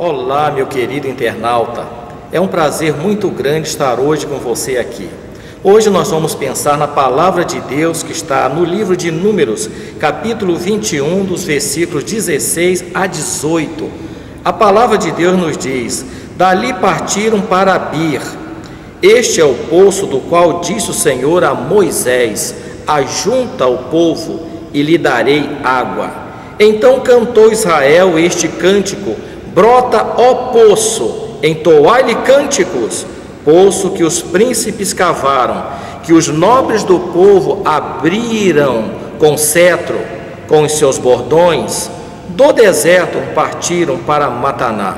Olá, meu querido internauta. É um prazer muito grande estar hoje com você aqui. Hoje nós vamos pensar na palavra de Deus que está no livro de Números, capítulo 21, dos versículos 16 a 18. A palavra de Deus nos diz: dali partiram para Bir. Este é o poço do qual disse o Senhor a Moisés: ajunta o povo e lhe darei água. Então cantou Israel este cântico: brota, ó poço, entoai-lhe cânticos, poço que os príncipes cavaram, que os nobres do povo abriram com cetro, com os seus bordões, do deserto partiram para Mataná.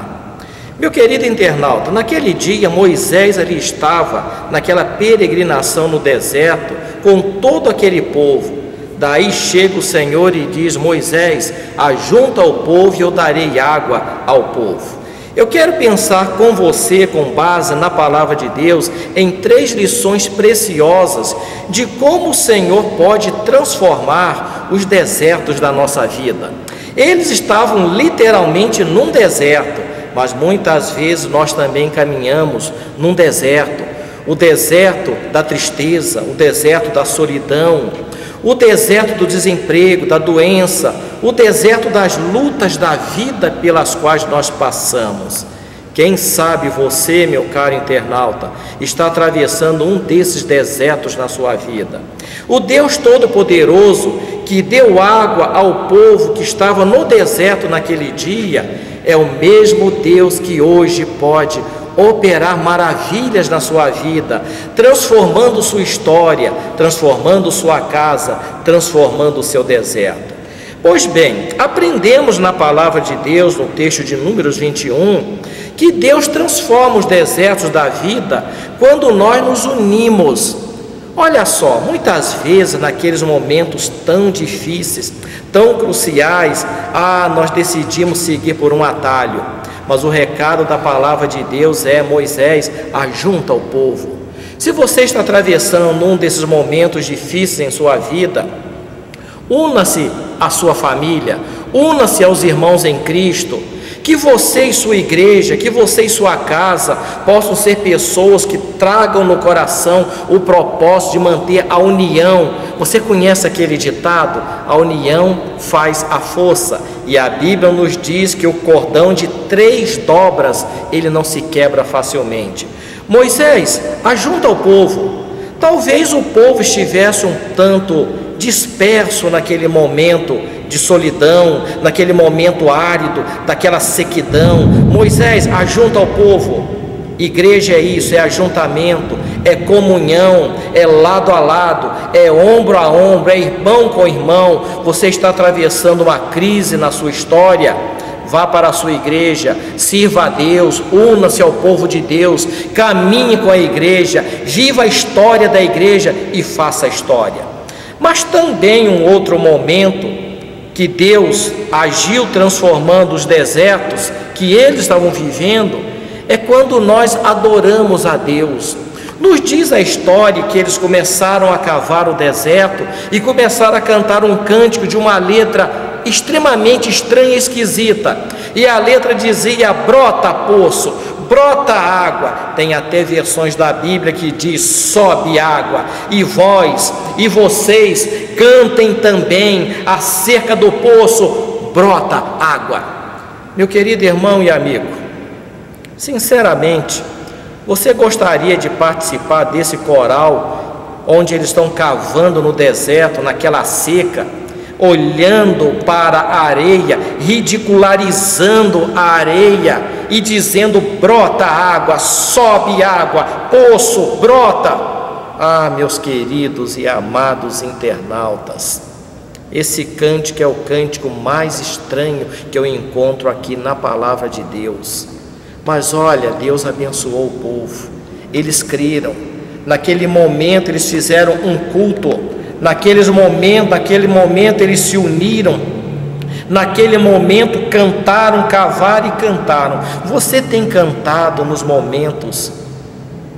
Meu querido internauta, naquele dia Moisés ali estava, naquela peregrinação no deserto, com todo aquele povo. Daí chega o Senhor e diz: Moisés, ajunta o povo e eu darei água ao povo. Eu quero pensar com você, com base na palavra de Deus, em 3 lições preciosas de como o Senhor pode transformar os desertos da nossa vida. Eles estavam literalmente num deserto, mas muitas vezes nós também caminhamos num deserto. O deserto da tristeza, o deserto da solidão, o deserto do desemprego, da doença, o deserto das lutas da vida pelas quais nós passamos. Quem sabe você, meu caro internauta, está atravessando um desses desertos na sua vida. O Deus Todo-Poderoso, que deu água ao povo que estava no deserto naquele dia, é o mesmo Deus que hoje pode operar maravilhas na sua vida, transformando sua história, transformando sua casa, transformando o seu deserto. Pois bem, aprendemos na palavra de Deus, no texto de Números 21, que Deus transforma os desertos da vida quando nós nos unimos. Olha só, muitas vezes naqueles momentos tão difíceis, tão cruciais, nós decidimos seguir por um atalho. Mas o recado da palavra de Deus é: Moisés, ajunta o povo. Se você está atravessando um desses momentos difíceis em sua vida, una-se à sua família, una-se aos irmãos em Cristo. Que você e sua igreja, que você e sua casa possam ser pessoas que tragam no coração o propósito de manter a união. Você conhece aquele ditado? A união faz a força. E a Bíblia nos diz que o cordão de 3 dobras, ele não se quebra facilmente. Moisés, ajunta o povo. Talvez o povo estivesse um tanto disperso naquele momento de solidão, naquele momento árido, daquela sequidão. Moisés, ajunta o povo. Igreja é isso, é ajuntamento, é comunhão, é lado a lado, é ombro a ombro, é irmão com irmão. Você está atravessando uma crise na sua história? Vá para a sua igreja, sirva a Deus, una-se ao povo de Deus, caminhe com a igreja, viva a história da igreja e faça a história. Mas também um outro momento que Deus agiu transformando os desertos que eles estavam vivendo é quando nós adoramos a Deus. Nos diz a história que eles começaram a cavar o deserto e começaram a cantar um cântico de uma letra extremamente estranha e esquisita. E a letra dizia: brota poço, brota água. Tem até versões da Bíblia que diz: sobe água. E vós e vocês cantem também acerca do poço, brota água. Meu querido irmão e amigo, sinceramente, você gostaria de participar desse coral onde eles estão cavando no deserto, naquela seca, olhando para a areia, ridicularizando a areia e dizendo: brota água, sobe água, poço, brota? Meus queridos e amados internautas, esse cântico é o cântico mais estranho que eu encontro aqui na palavra de Deus. Mas olha, Deus abençoou o povo, eles creram. Naquele momento eles fizeram um culto. Naquele momento eles se uniram. Naquele momento cantaram, cavaram e cantaram. Você tem cantado nos momentos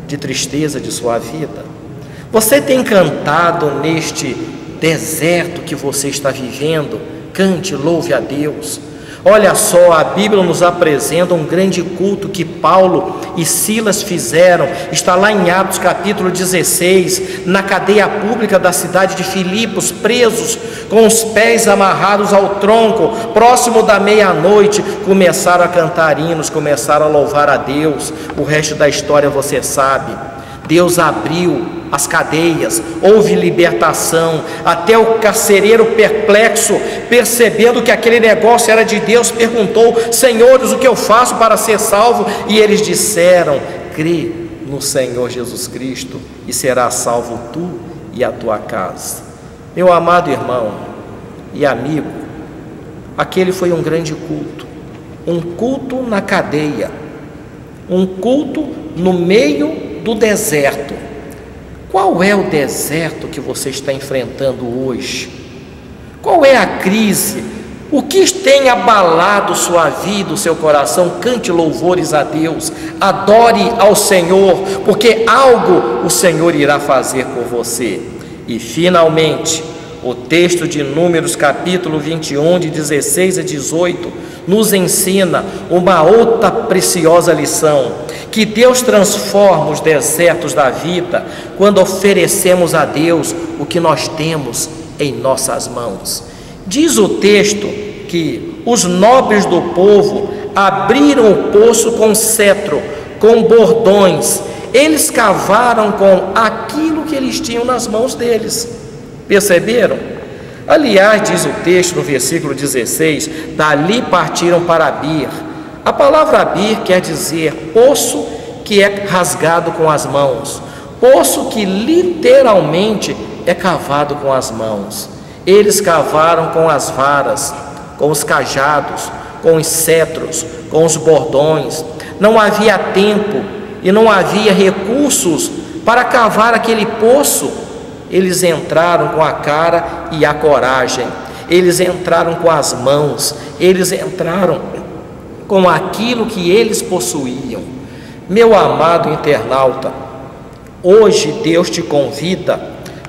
de tristeza de sua vida? Você tem cantado neste deserto que você está vivendo? Cante, louve a Deus. Olha só, a Bíblia nos apresenta um grande culto que Paulo e Silas fizeram. Está lá em Atos capítulo 16, na cadeia pública da cidade de Filipos, presos, com os pés amarrados ao tronco, próximo da meia-noite, começaram a cantar hinos, começaram a louvar a Deus. O resto da história você sabe. Deus abriu as cadeias, houve libertação, até o carcereiro perplexo, percebendo que aquele negócio era de Deus, perguntou: Senhores, o que eu faço para ser salvo? E eles disseram: crê no Senhor Jesus Cristo e serás salvo tu e a tua casa. Meu amado irmão e amigo, aquele foi um grande culto, um culto na cadeia, um culto no meio do deserto. Qual é o deserto que você está enfrentando hoje? Qual é a crise? O que tem abalado sua vida, o seu coração? Cante louvores a Deus, adore ao Senhor, porque algo o Senhor irá fazer por você. E finalmente, o texto de Números capítulo 21, de 16 a 18, nos ensina uma outra preciosa lição: que Deus transforma os desertos da vida quando oferecemos a Deus o que nós temos em nossas mãos. Diz o texto que os nobres do povo abriram o poço com cetro, com bordões. Eles cavaram com aquilo que eles tinham nas mãos deles. Perceberam? Aliás, diz o texto no versículo 16: dali partiram para Abir. A palavra Abir quer dizer poço que é rasgado com as mãos, poço que literalmente é cavado com as mãos. Eles cavaram com as varas, com os cajados, com os cetros, com os bordões. Não havia tempo e não havia recursos para cavar aquele poço. Eles entraram com a cara e a coragem, eles entraram com as mãos, eles entraram com aquilo que eles possuíam. Meu amado internauta, hoje Deus te convida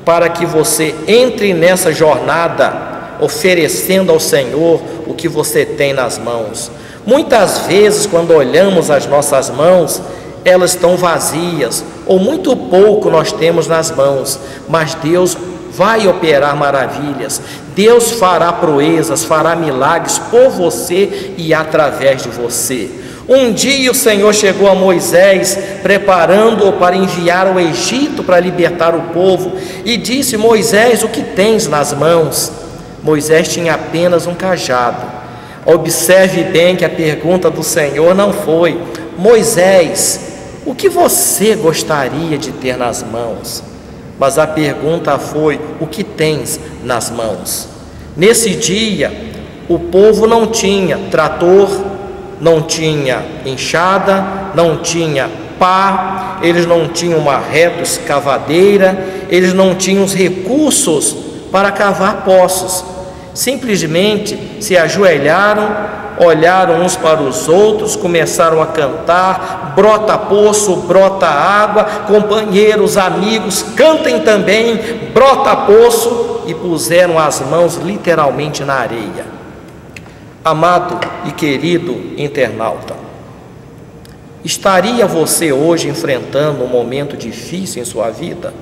para que você entre nessa jornada, oferecendo ao Senhor o que você tem nas mãos. Muitas vezes, quando olhamos as nossas mãos, elas estão vazias, ou muito pouco nós temos nas mãos, mas Deus vai operar maravilhas, Deus fará proezas, fará milagres por você e através de você. Um dia o Senhor chegou a Moisés, preparando-o para enviar ao Egito para libertar o povo, e disse: Moisés, o que tens nas mãos? Moisés tinha apenas um cajado. Observe bem que a pergunta do Senhor não foi: Moisés, o que você gostaria de ter nas mãos? Mas a pergunta foi: o que tens nas mãos? Nesse dia, o povo não tinha trator, não tinha enxada, não tinha pá, eles não tinham uma reta escavadeira, eles não tinham os recursos para cavar poços. Simplesmente se ajoelharam, olharam uns para os outros, começaram a cantar: brota poço, brota água, companheiros, amigos, cantem também, brota poço, e puseram as mãos literalmente na areia. Amado e querido internauta, estaria você hoje enfrentando um momento difícil em sua vida?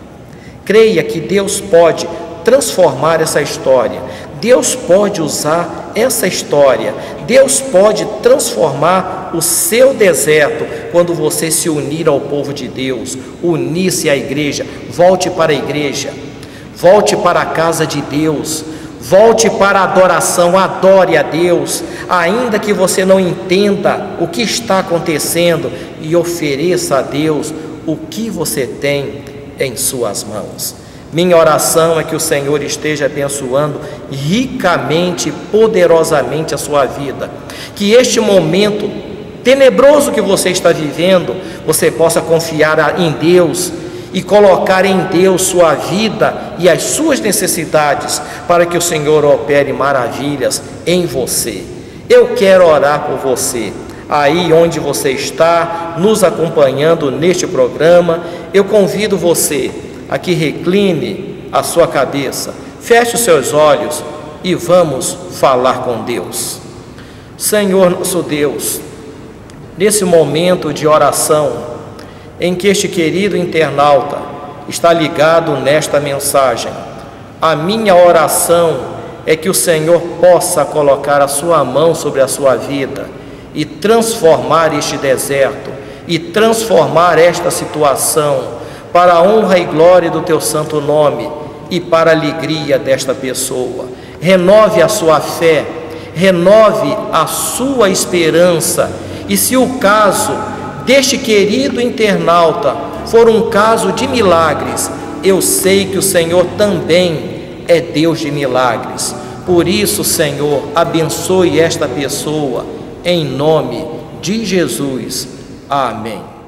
Creia que Deus pode transformar essa história, Deus pode usar essa história, Deus pode transformar o seu deserto quando você se unir ao povo de Deus, unir-se à igreja. Volte para a igreja, volte para a casa de Deus, volte para a adoração, adore a Deus, ainda que você não entenda o que está acontecendo, e ofereça a Deus o que você tem em suas mãos. Minha oração é que o Senhor esteja abençoando ricamente e poderosamente a sua vida, que este momento tenebroso que você está vivendo, você possa confiar em Deus e colocar em Deus sua vida e as suas necessidades, para que o Senhor opere maravilhas em você. Eu quero orar por você, aí onde você está, nos acompanhando neste programa. Eu convido você a que recline a sua cabeça, feche os seus olhos e vamos falar com Deus. Senhor nosso Deus, nesse momento de oração, em que este querido internauta está ligado nesta mensagem, a minha oração é que o Senhor possa colocar a sua mão sobre a sua vida e transformar este deserto, e transformar esta situação para a honra e glória do teu santo nome e para a alegria desta pessoa. Renove a sua fé, renove a sua esperança, e se o caso deste querido internauta for um caso de milagres, eu sei que o Senhor também é Deus de milagres. Por isso, Senhor, abençoe esta pessoa, em nome de Jesus. Amém.